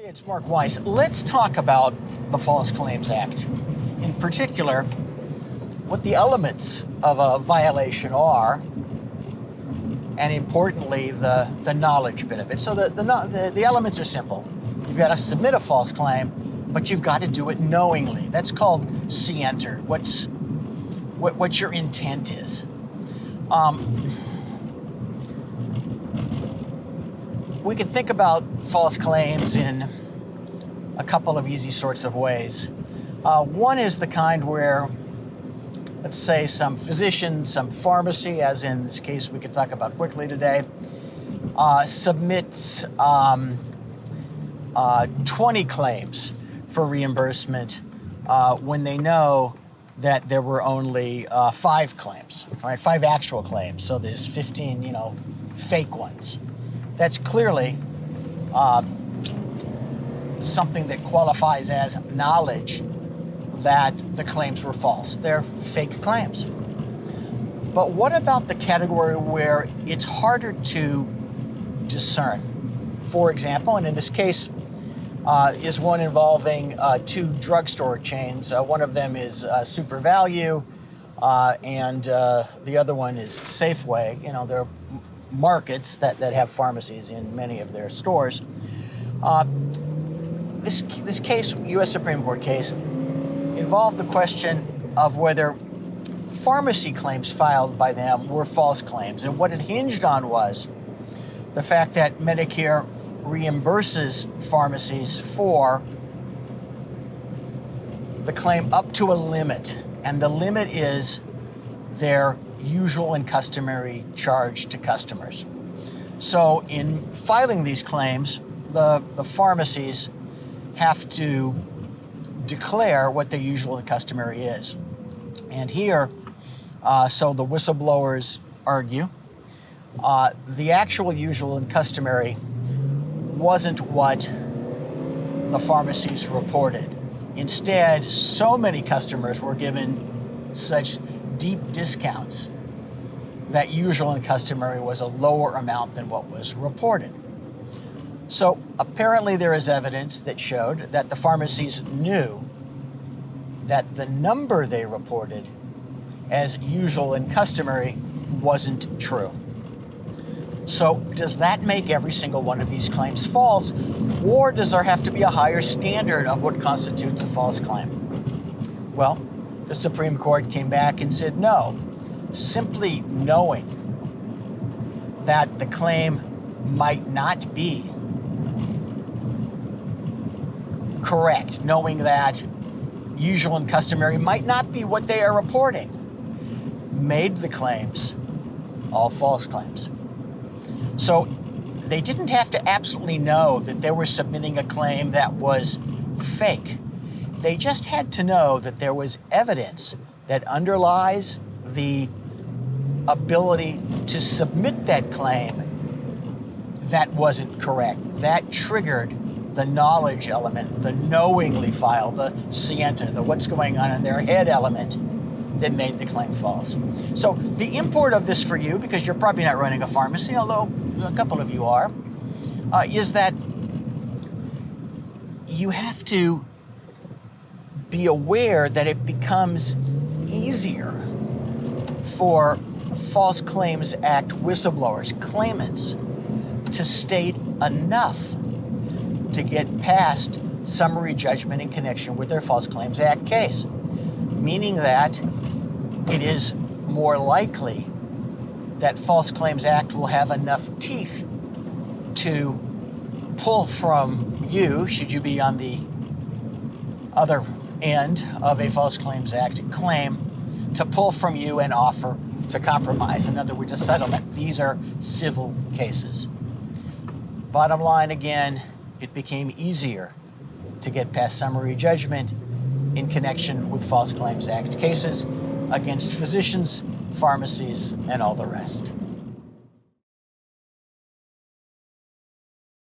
It's Mark Weiss. Let's talk about the False Claims Act. In particular, what the elements of a violation are, and importantly, the knowledge bit of it. So the elements are simple. You've got to submit a false claim, but you've got to do it knowingly. That's called Scienter. What your intent is. We can think about false claims in a couple of easy sorts of ways. One is the kind where, let's say, some physician, some pharmacy, as in this case we could talk about quickly today, submits 20 claims for reimbursement when they know that there were only 5 claims, all right, 5 actual claims. So there's 15, fake ones. That's clearly something that qualifies as knowledge that the claims were false. They're fake claims. But what about the category where it's harder to discern? For example, and in this case, is one involving 2 drugstore chains. One of them is Super Value, and the other one is Safeway. There are markets that have pharmacies in many of their stores. This case, U.S. Supreme Court case, involved the question of whether pharmacy claims filed by them were false claims. And what it hinged on was the fact that Medicare reimburses pharmacies for the claim up to a limit. And the limit is their usual and customary charge to customers. So in filing these claims, the pharmacies have to declare what their usual and customary is. And here, so the whistleblowers argue, the actual usual and customary wasn't what the pharmacies reported. Instead, so many customers were given such deep discounts that usual and customary was a lower amount than what was reported. So apparently there is evidence that showed that the pharmacies knew that the number they reported as usual and customary wasn't true. So does that make every single one of these claims false, or does there have to be a higher standard of what constitutes a false claim? Well, the Supreme Court came back and said no. Simply knowing that the claim might not be correct, knowing that usual and customary might not be what they are reporting, made the claims all false claims. So they didn't have to absolutely know that they were submitting a claim that was fake. They just had to know that there was evidence that underlies the ability to submit that claim that wasn't correct. That triggered the knowledge element, the knowingly file, the Scienter, the what's going on in their head element that made the claim false. So the import of this for you, because you're probably not running a pharmacy, although a couple of you are, is that you have to be aware that it becomes easier for False Claims Act whistleblowers, claimants, to state enough to get past summary judgment in connection with their False Claims Act case, meaning that it is more likely that False Claims Act will have enough teeth to pull from you, should you be on the other end of a False Claims Act claim, to pull from you and offer to compromise. In other words, a settlement. These are civil cases. Bottom line, again, it became easier to get past summary judgment in connection with False Claims Act cases against physicians, pharmacies, and all the rest.